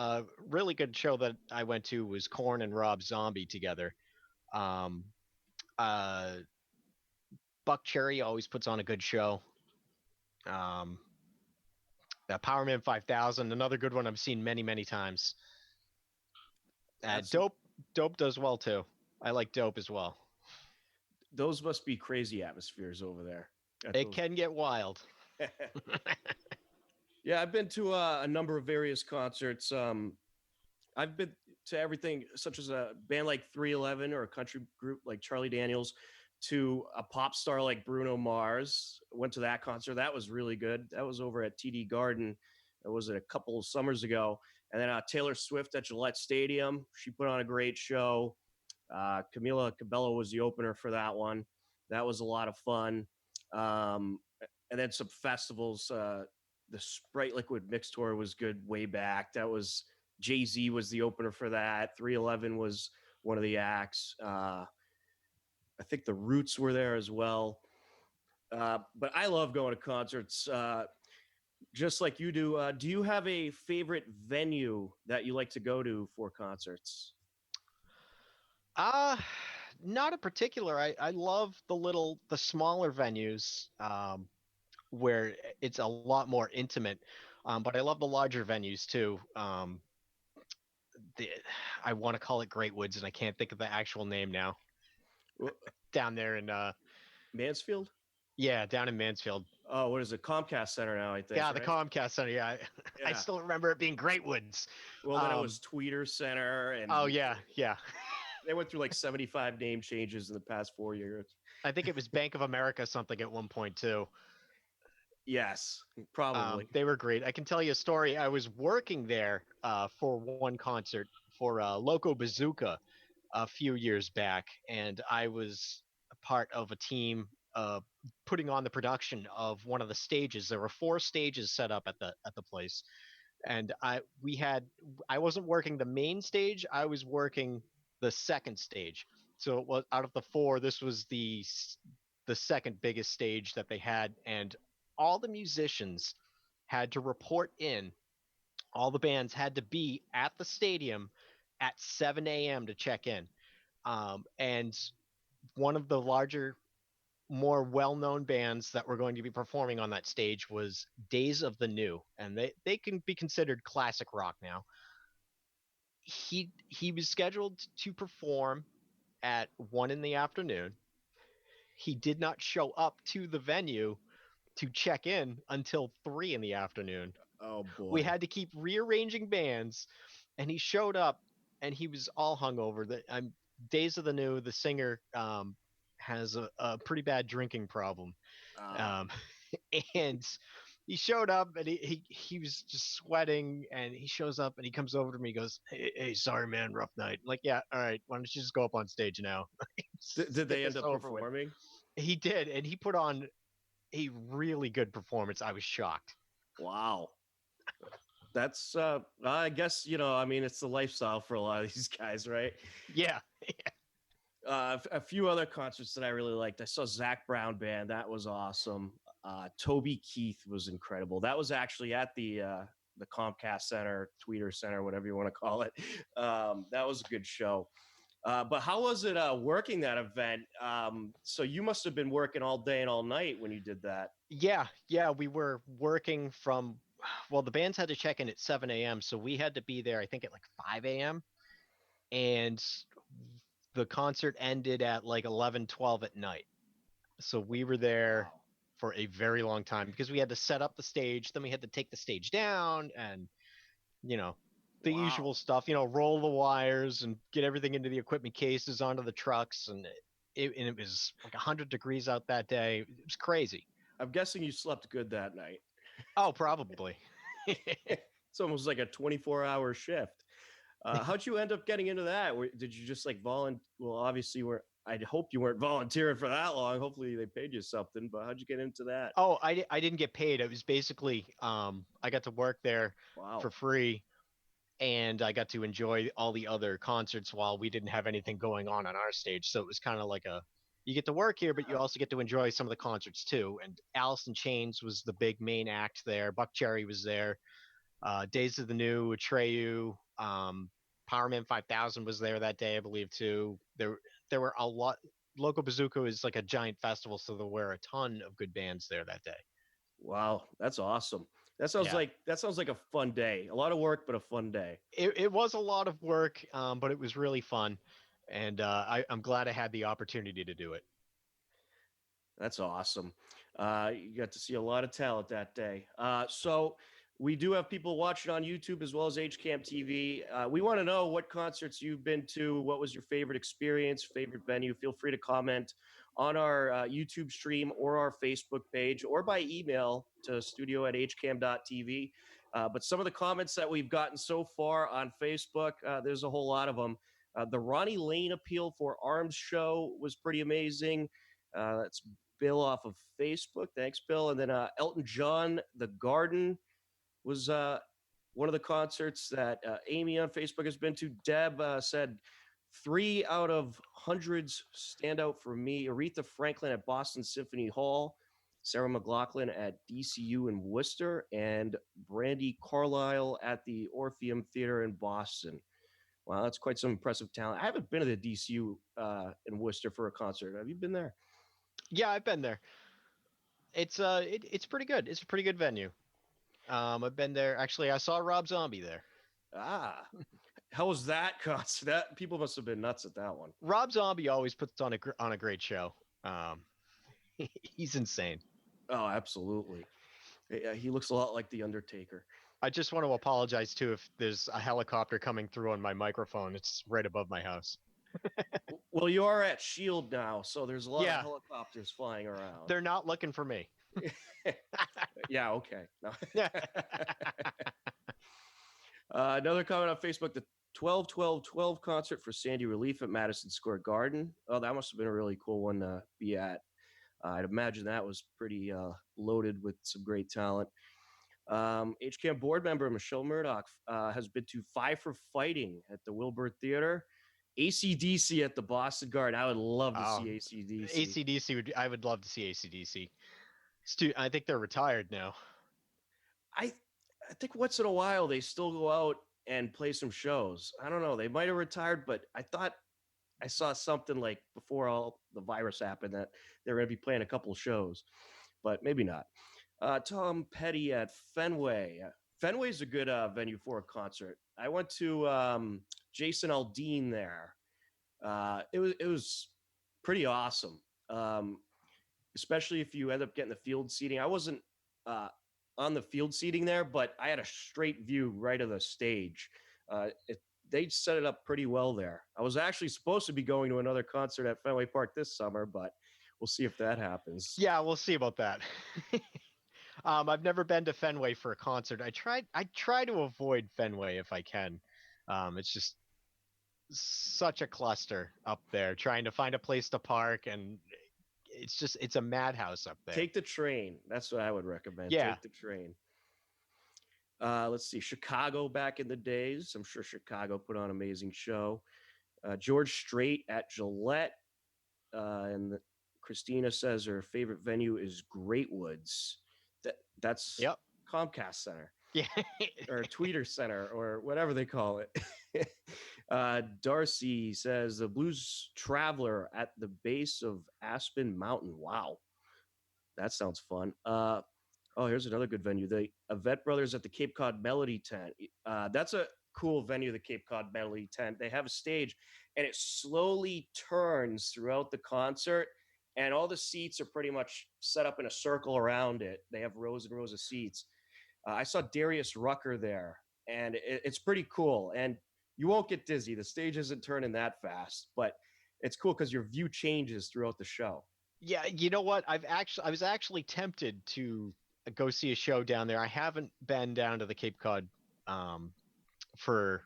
Really good show that I went to was Corn and Rob Zombie together. Um, uh, Buck Cherry always puts on a good show. Um, Powerman 5000, another good one I've seen many, many times. Dope does well too. I like Dope as well. Those must be crazy atmospheres over there. It can get wild. Yeah, I've been to a number of various concerts. I've been to everything, such as a band like 311 or a country group like Charlie Daniels, to a pop star like Bruno Mars. Went to that concert. That was really good. That was over at TD Garden. It was a couple of summers ago. And then Taylor Swift at Gillette Stadium. She put on a great show. Camila Cabello was the opener for that one. That was a lot of fun. And then some festivals. The Sprite Liquid Mix Tour was good way back. That was Jay-Z was the opener for that. 311 was one of the acts. I think the Roots were there as well. But I love going to concerts, just like you do. Do you have a favorite venue that you like to go to for concerts? Not in particular. I love the smaller venues where it's a lot more intimate. But I love the larger venues too. I want to call it Great Woods, and I can't think of the actual name now. Down there in Mansfield? Yeah, down in Mansfield. Oh, what is it? Comcast Center now, I think. Yeah, right? the Comcast Center. Yeah. I still remember it being Great Woods. Well, then it was Tweeter Center. And oh, yeah. They went through like 75 name changes in the past 4 years. I think it was Bank of America something at one point, too. Yes, probably. They were great. I can tell you a story. I was working there for one concert for Loco Bazooka a few years back, and I was a part of a team putting on the production of one of the stages. There were 4 stages set up at the place, and I wasn't working the main stage. I was working the second stage. So it was out of the 4. This was the second biggest stage that they had, and all the musicians had to report in. All the bands had to be at the stadium at 7 a.m. to check in. And one of the larger, more well-known bands that were going to be performing on that stage was Days of the New, and they can be considered classic rock now. He was scheduled to perform at 1 in the afternoon. He did not show up to the venue to check in until 3 in the afternoon. Oh boy. We had to keep rearranging bands, and he showed up and he was all hungover. Days of the New, the singer, has a pretty bad drinking problem. And he showed up and he was just sweating, and he shows up and he comes over to me. He goes, hey, sorry, man, rough night. I'm like, yeah, all right. Why don't you just go up on stage now? Did they end up performing? He did. And he put on a really good performance. I was shocked. Wow. That's, I guess, it's the lifestyle for a lot of these guys, right? Yeah. A few other concerts that I really liked. I saw Zach Brown Band. That was awesome. Toby Keith was incredible. That was actually at the Comcast Center, Tweeter Center, whatever you want to call it. That was a good show. But how was it working that event? So you must have been working all day and all night when you did that. Yeah, we were working from, well, the bands had to check in at 7 a.m., so we had to be there, I think, at like 5 a.m., and the concert ended at like 11, 12 at night. So we were there for a very long time because we had to set up the stage, then we had to take the stage down, and, the usual stuff, roll the wires and get everything into the equipment cases onto the trucks, and it was like 100 degrees out that day. It was crazy. I'm guessing you slept good that night. Oh, probably. It's almost like a 24-hour shift. How'd you end up getting into that? Did you just like volunteer? Well, obviously, I'd hope you weren't volunteering for that long. Hopefully they paid you something, but how'd you get into that? Oh, I didn't get paid. It was basically, I got to work there for free, and I got to enjoy all the other concerts while we didn't have anything going on our stage. So it was kind of like you get to work here, but you also get to enjoy some of the concerts too. And Alice in Chains was the big main act there. Buck Cherry was there. Days of the New, Atreyu, Powerman 5000 was there that day, I believe too. There were a lot. Local Bazooka is like a giant festival, so there were a ton of good bands there that day. Wow, that's awesome. Yeah. That sounds like a fun day. A lot of work, but a fun day. It was a lot of work, but it was really fun, and I'm glad I had the opportunity to do it. That's awesome. You got to see a lot of talent that day. So we do have people watching on YouTube as well as HCAM TV. We want to know what concerts you've been to. What was your favorite experience, favorite venue? Feel free to comment on our YouTube stream or our Facebook page or by email to studio@hcam.tv. But some of the comments that we've gotten so far on Facebook, there's a whole lot of them. The Ronnie Lane appeal for Arms show was pretty amazing. That's Bill off of Facebook. Thanks, Bill. And then Elton John, The Garden was one of the concerts that Amy on Facebook has been to. Deb said 3 out of hundreds stand out for me. Aretha Franklin at Boston Symphony Hall, Sarah McLachlan at DCU in Worcester, and Brandy Carlisle at the Orpheum Theater in Boston. Wow, that's quite some impressive talent. I haven't been to the DCU in Worcester for a concert. Have you been there? Yeah, I've been there. It's it's pretty good. It's a pretty good venue. I've been there. Actually, I saw Rob Zombie there. Ah, how was that concert? That people must have been nuts at that one. Rob Zombie always puts on a great show. He's insane. Oh, absolutely. Yeah, he looks a lot like the Undertaker. I just want to apologize too if there's a helicopter coming through on my microphone. It's right above my house. Well, you are at Shield now, so there's a lot Yeah. of helicopters flying around. They're not looking for me. Yeah, okay. No. Yeah. Another comment on Facebook: the 12-12-12 concert for Sandy Relief at Madison Square Garden. Oh, that must have been a really cool one to be at. I'd imagine that was pretty loaded with some great talent. HCAM board member Michelle Murdoch has been to Five for Fighting at the Wilbur Theater, AC/DC at the Boston Garden. I would love to see AC/DC. AC/DC I would love to see AC/DC. I think they're retired now. I think once in a while they still go out and play some shows. I don't know. They might have retired, but I thought I saw something like before all the virus happened that they're going to be playing a couple of shows, but maybe not. Tom Petty at Fenway. Fenway is a good venue for a concert. I went to Jason Aldean there. It was pretty awesome, especially if you end up getting the field seating. I wasn't on the field seating there, but I had a straight view right of the stage. They set it up pretty well there. I was actually supposed to be going to another concert at Fenway Park this summer, but we'll see if that happens. Yeah, we'll see about that. I've never been to Fenway for a concert. I try to avoid Fenway if I can. It's just such a cluster up there trying to find a place to park, and it's a madhouse up there. Take the train. That's what I would recommend. Yeah. Take the train. Let's see. Chicago back in the days. I'm sure Chicago put on an amazing show. George Strait at Gillette. And Christina says her favorite venue is Great Woods. That's Yep. Comcast Center. Yeah. Or Tweeter Center or whatever they call it. Darcy says the Blues Traveler at the base of Aspen Mountain. Wow. That sounds fun. Here's another good venue. The Avett Brothers at the Cape Cod Melody Tent. That's a cool venue, the Cape Cod Melody Tent. They have a stage and it slowly turns throughout the concert, and all the seats are pretty much set up in a circle around it. They have rows and rows of seats. I saw Darius Rucker there, and it's pretty cool. And you won't get dizzy. The stage isn't turning that fast, but it's cool because your view changes throughout the show. Yeah, you know what? I was actually tempted to go see a show down there. I haven't been down to the Cape Cod for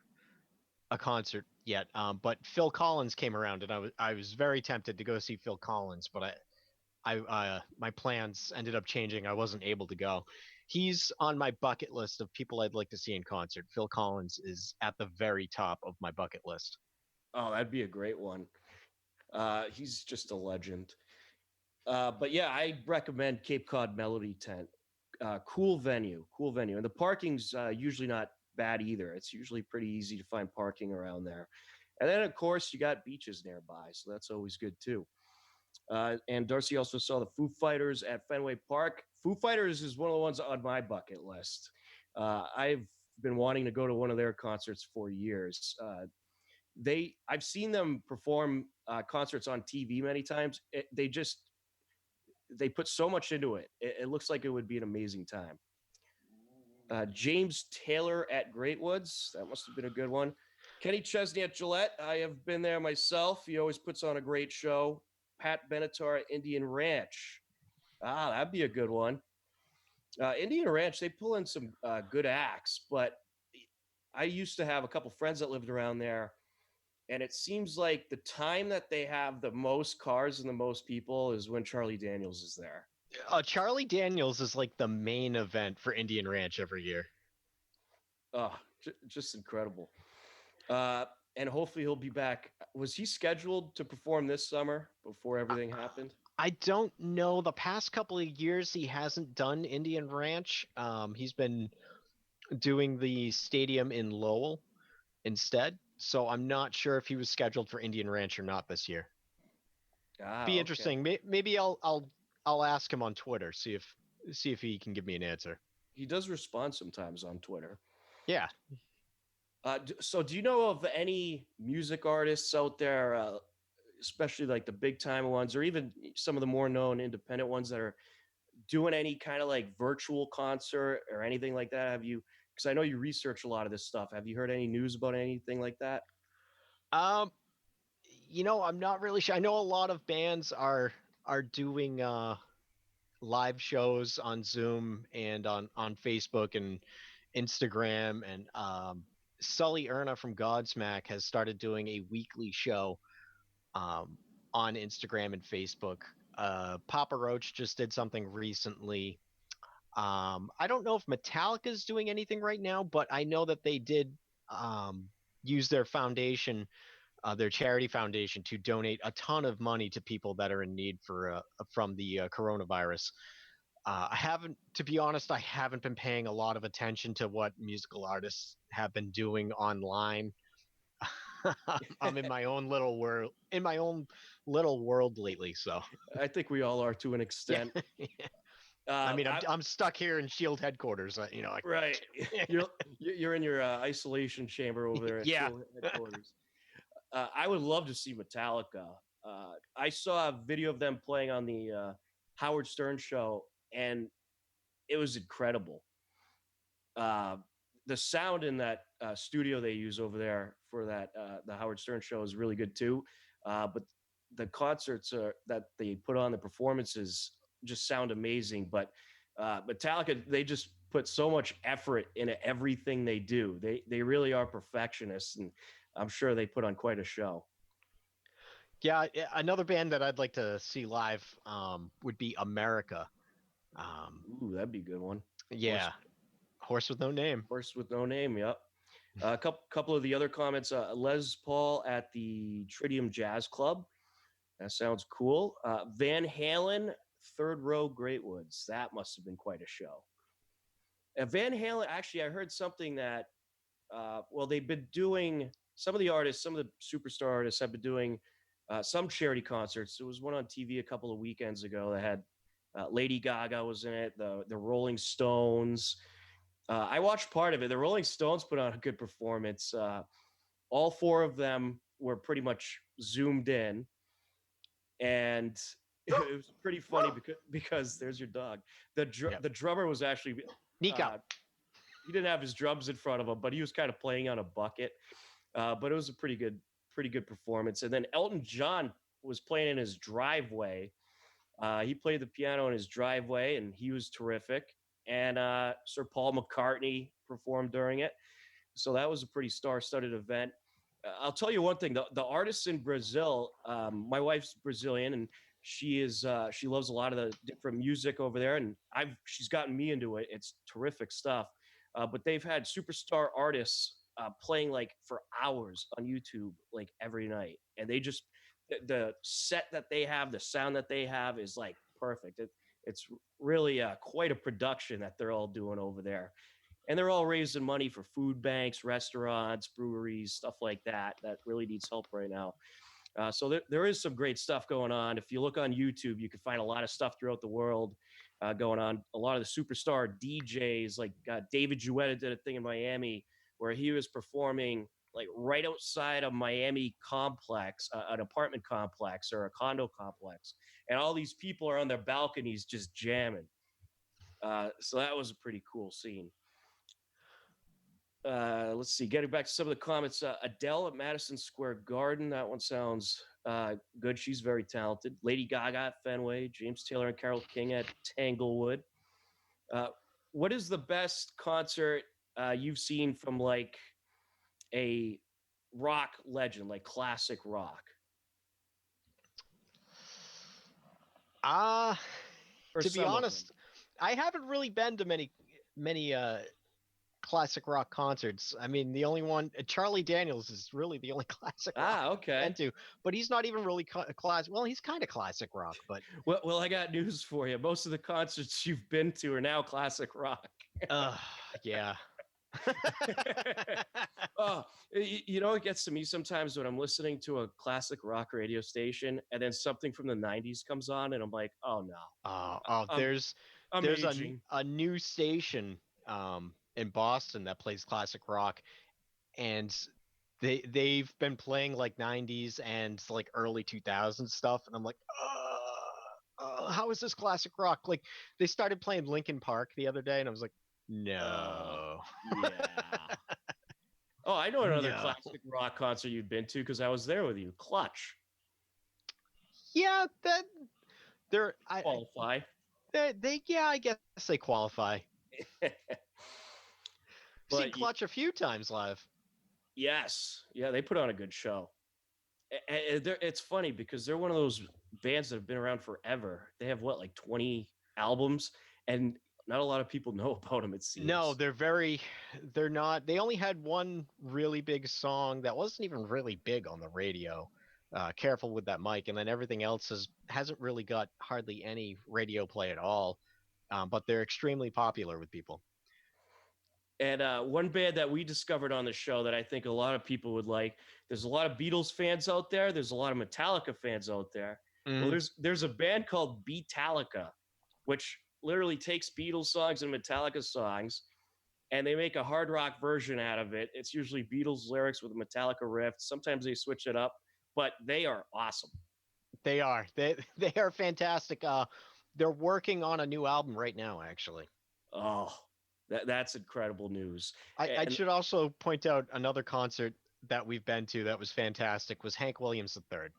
a concert yet. But Phil Collins came around, and I was very tempted to go see Phil Collins, but I my plans ended up changing. I wasn't able to go. He's on my bucket list of people I'd like to see in concert. Phil Collins is at the very top of my bucket list. Oh, that'd be a great one. He's just a legend. But yeah, I recommend Cape Cod Melody Tent. Cool venue, and the parking's usually not bad either. It's usually pretty easy to find parking around there. And then of course you got beaches nearby, so that's always good too. And Darcy also saw the Foo Fighters at Fenway Park. Foo Fighters is one of the ones on my bucket list. I've been wanting to go to one of their concerts for years. I've seen them perform concerts on TV many times. They put so much into it. It looks like it would be an amazing time. James Taylor at Great Woods. That must have been a good one. Kenny Chesney at Gillette. I have been there myself. He always puts on a great show. Pat Benatar at Indian Ranch. That'd be a good one. Indian Ranch, they pull in some good acts, but I used to have a couple friends that lived around there, and it seems like the time that they have the most cars and the most people is when Charlie Daniels is there. Charlie Daniels is like the main event for Indian Ranch every year. Oh, just incredible. And hopefully he'll be back. Was he scheduled to perform this summer before everything happened? I don't know. The past couple of years, he hasn't done Indian Ranch. He's been doing the stadium in Lowell instead. So I'm not sure if he was scheduled for Indian Ranch or not this year. Be interesting. Maybe I'll ask him on Twitter, see if he can give me an answer. He does respond sometimes on Twitter. Yeah. So do you know of any music artists out there, especially like the big time ones, or even some of the more known independent ones that are doing any kind of like virtual concert or anything like that? Have you, because I know you research a lot of this stuff. Have you heard any news about anything like that? I'm not really sure. I know a lot of bands are doing live shows on Zoom and on Facebook and Instagram, and Sully Erna from Godsmack has started doing a weekly show on Instagram and Facebook. Papa Roach just did something recently. I don't know if Metallica is doing anything right now, but I know that they did use their foundation, their charity foundation, to donate a ton of money to people that are in need from the coronavirus. To be honest, I haven't been paying a lot of attention to what musical artists have been doing online. I'm in my own little world lately. So I think we all are to an extent. Yeah. I'm stuck here in Shield headquarters. Right. You're in your isolation chamber over there at Shield headquarters. I would love to see Metallica. I saw a video of them playing on the Howard Stern show, and it was incredible. The sound in that studio they use over there for that the Howard Stern show is really good too. But the concerts that they put on, the performances just sound amazing. But Metallica, they just put so much effort into everything they do. They really are perfectionists, and I'm sure they put on quite a show. Yeah, another band that I'd like to see live would be America. Ooh, that'd be a good one. Yeah, Horse with No Name. Horse with No Name. Yep. A couple of the other comments. Les Paul at the Tritium Jazz Club. That sounds cool. Van Halen, Third Row Great Woods. That must have been quite a show. Van Halen, actually, I heard something that, they've been doing, some of the superstar artists have been doing some charity concerts. There was one on TV a couple of weekends ago that had Lady Gaga was in it, the Rolling Stones. I watched part of it. The Rolling Stones put on a good performance. All four of them were pretty much zoomed in, and it was pretty funny because there's your dog. The drummer was actually Nico. He didn't have his drums in front of him, but he was kind of playing on a bucket. But it was a pretty good performance. And then Elton John was playing in his driveway. He played the piano in his driveway, and he was terrific. And Sir Paul McCartney performed during it. So that was a pretty star-studded event. I'll tell you one thing: the artists in Brazil. My wife's Brazilian, and she loves a lot of the different music over there, and she's gotten me into it. It's terrific stuff. But they've had superstar artists playing like for hours on YouTube, like every night, and the set that they have, the sound that they have is like perfect. It's really quite a production that they're all doing over there. And they're all raising money for food banks, restaurants, breweries, stuff like that really needs help right now. So there is some great stuff going on. If you look on YouTube, you can find a lot of stuff throughout the world going on. A lot of the superstar DJs, like David Guetta did a thing in Miami where he was performing like right outside a Miami complex, an apartment complex or a condo complex. And all these people are on their balconies just jamming. So that was a pretty cool scene. Let's see, getting back to some of the comments. Adele at Madison Square Garden. That one sounds good. She's very talented. Lady Gaga at Fenway. James Taylor and Carole King at Tanglewood. What is the best concert you've seen from like a rock legend, like classic rock? To be honest, I haven't really been to many classic rock concerts. I mean, the only one, Charlie Daniels is really the only classic rock okay. I've been to, but he's not even really classic. Well, he's kind of classic rock, but well, I got news for you. Most of the concerts you've been to are now classic rock. Yeah. Oh, you know, it gets to me sometimes when I'm listening to a classic rock radio station and then something from the 90s comes on and I'm like, oh no. There's aging. a new station in Boston that plays classic rock, and they've been playing like 90s and like early 2000s stuff, and I'm like, how is this classic rock? Like, they started playing Linkin Park the other day and I was like, no. Yeah. Oh, I know another classic rock concert you've been to because I was there with you. Clutch. Yeah, that they're qualify. I guess they qualify. Seen Clutch a few times live. Yes. Yeah, they put on a good show. It's funny because they're one of those bands that have been around forever. They have what, like 20 albums, and not a lot of people know about them, it seems. No, they're not. They only had one really big song that wasn't even really big on the radio. Careful with that mic, and then everything else hasn't really got hardly any radio play at all. But they're extremely popular with people. And one band that we discovered on the show that I think a lot of people would like, there's a lot of Beatles fans out there. There's a lot of Metallica fans out there. Mm-hmm. Well, there's a band called Beatallica, which literally takes Beatles songs and Metallica songs, and they make a hard rock version out of it. It's usually Beatles lyrics with a Metallica riff. Sometimes they switch it up, but they are awesome. They are. They are fantastic. They're working on a new album right now, actually. Oh, that's incredible news. I should also point out another concert that we've been to that was fantastic was Hank Williams III.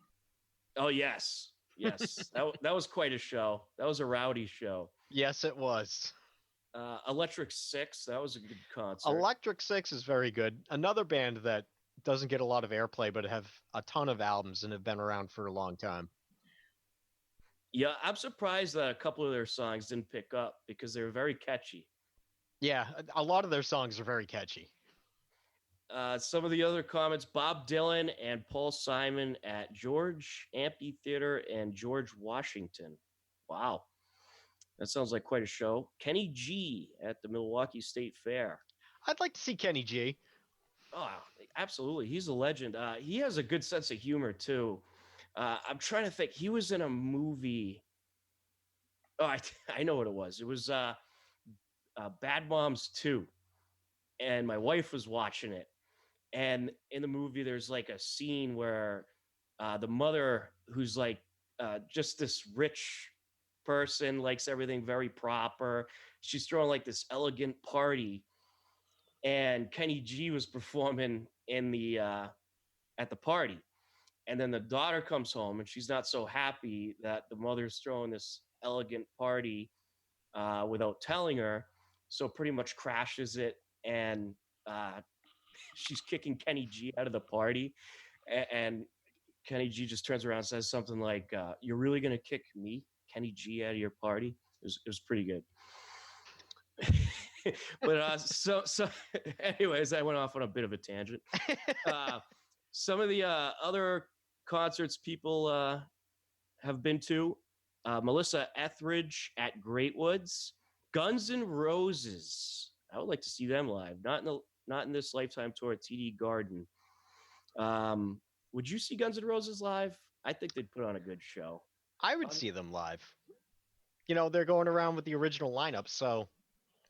Oh, yes. Yes. that was quite a show. That was a rowdy show. Yes, it was. Electric Six, that was a good concert. Electric Six is very good. Another band that doesn't get a lot of airplay, but have a ton of albums and have been around for a long time. Yeah, I'm surprised that a couple of their songs didn't pick up because they were very catchy. Yeah, a lot of their songs are very catchy. Some of the other comments, Bob Dylan and Paul Simon at George Amphitheater and George Washington. Wow. That sounds like quite a show. Kenny G at the Milwaukee State Fair. I'd like to see Kenny G. Oh, absolutely. He's a legend. He has a good sense of humor, too. I'm trying to think. He was in a movie. Oh, I know what it was. It was Bad Moms 2. And my wife was watching it. And in the movie, there's like a scene where the mother, who's like just this rich person, likes everything very proper. She's throwing like this elegant party. And Kenny G was performing in the at the party. And then the daughter comes home and she's not so happy that the mother's throwing this elegant party without telling her. So pretty much crashes it, and she's kicking Kenny G out of the party. And Kenny G just turns around and says something like, "You're really going to kick me, Kenny G, out of your party?" It was pretty good. But so anyways, I went off on a bit of a tangent. Some of the other concerts people have been to. Melissa Etheridge at Great Woods, Guns N' Roses. I would like to see them live. Not in this lifetime tour at TD Garden. Would you see Guns N' Roses live? I think they'd put on a good show. I would see them live. You know, they're going around with the original lineup, so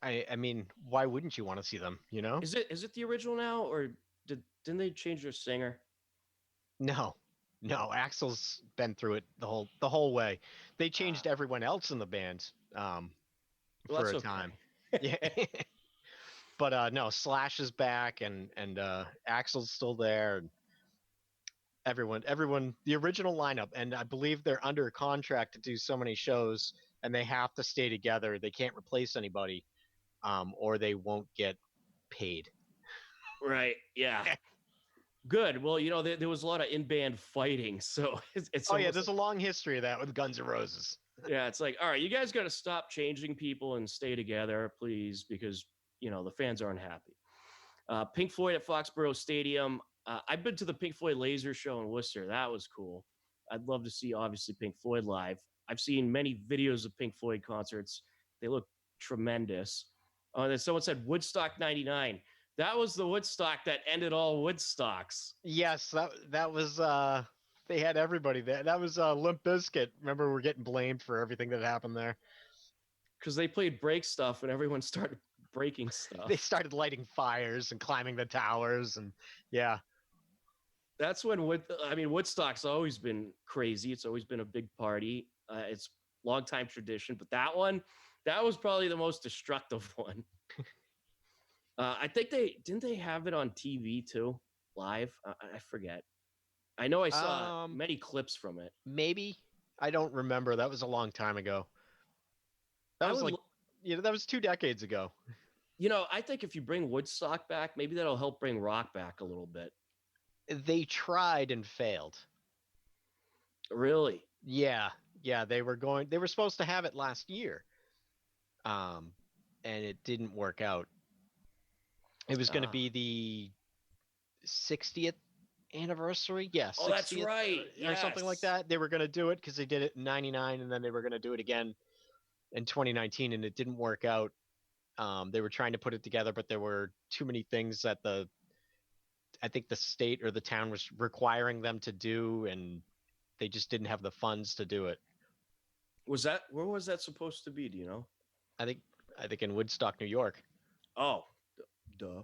I mean, why wouldn't you want to see them? You know? Is it the original now, or didn't they change their singer? No, Axel's been through it the whole way. They changed everyone else in the band for a time. Yeah. But no, Slash is back and Axel's still there. And everyone, the original lineup, and I believe they're under contract to do so many shows, and they have to stay together. They can't replace anybody, or they won't get paid. Right. Yeah. Good. Well, you know, there was a lot of in-band fighting, so it's oh yeah, there's a long history of that with Guns N' Roses. Yeah, it's like, all right, you guys got to stop changing people and stay together, please, because you know the fans aren't happy. Pink Floyd at Foxborough Stadium. I've been to the Pink Floyd Laser show in Worcester. That was cool. I'd love to see, obviously, Pink Floyd live. I've seen many videos of Pink Floyd concerts. They look tremendous. Then someone said Woodstock '99. That was the Woodstock that ended all Woodstocks. Yes, that was they had everybody there. That was Limp Bizkit. Remember, we're getting blamed for everything that happened there. Because they played break stuff and everyone started breaking stuff. They started lighting fires and climbing the towers, and yeah. That's when Woodstock's always been crazy. It's always been a big party. It's long time tradition, but that was probably the most destructive one. I think they have it on TV too, live. I forget. I know I saw many clips from it. Maybe. I don't remember. That was a long time ago. That was 2 decades ago. You know, I think if you bring Woodstock back, maybe that'll help bring rock back a little bit. They tried and failed. Really? Yeah. They were supposed to have it last year. And it didn't work out. It was going to be the 60th anniversary. Yeah. 60th, oh, that's right. Or something like that. They were going to do it because they did it in 99, and then they were going to do it again in 2019, and it didn't work out. They were trying to put it together, but there were too many things that I think the state or the town was requiring them to do, and they just didn't have the funds to do it. Where was that supposed to be? Do you know? I think in Woodstock, New York. Oh, duh.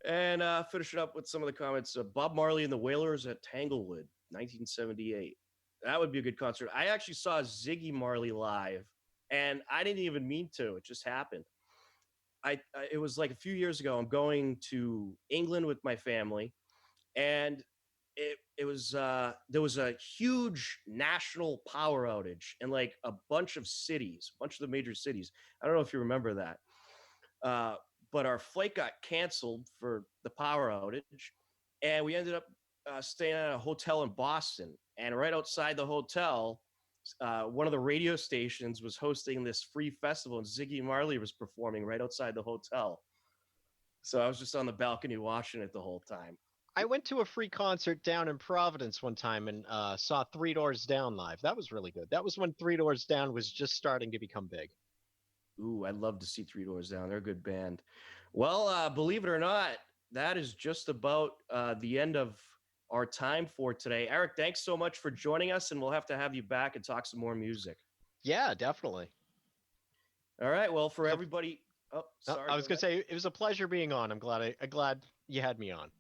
And finish it up with some of the comments. Bob Marley and the Wailers at Tanglewood, 1978. That would be a good concert. I actually saw Ziggy Marley live, and I didn't even mean to. It just happened. It was like a few years ago. I'm going to England with my family, and it was there was a huge national power outage in like a bunch of the major cities. I don't know if you remember that, but our flight got canceled for the power outage, and we ended up staying at a hotel in Boston. And right outside the hotel, one of the radio stations was hosting this free festival, and Ziggy Marley was performing right outside the hotel. So I was just on the balcony watching it the whole time. I went to a free concert down in Providence one time and saw Three Doors Down live. That was really good. That was when Three Doors Down was just starting to become big. Ooh, I'd love to see Three Doors Down. They're a good band. Well, believe it or not, that is just about the end of our time for today. Eric, thanks so much for joining us, and we'll have to have you back and talk some more music. Yeah, definitely. All right. Well, for everybody, sorry. I was going to say it was a pleasure being on. I'm glad you had me on.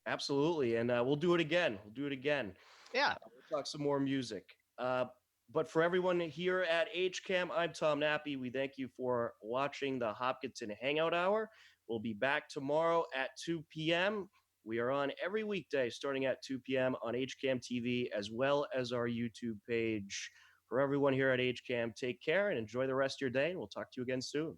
Absolutely, and we'll do it again. Yeah. We'll talk some more music. But for everyone here at HCAM, I'm Tom Nappy. We thank you for watching the Hopkinton Hangout Hour. We'll be back tomorrow at 2 p.m. We are on every weekday starting at 2 p.m. on HCAM TV, as well as our YouTube page. For everyone here at HCAM, take care and enjoy the rest of your day, and we'll talk to you again soon.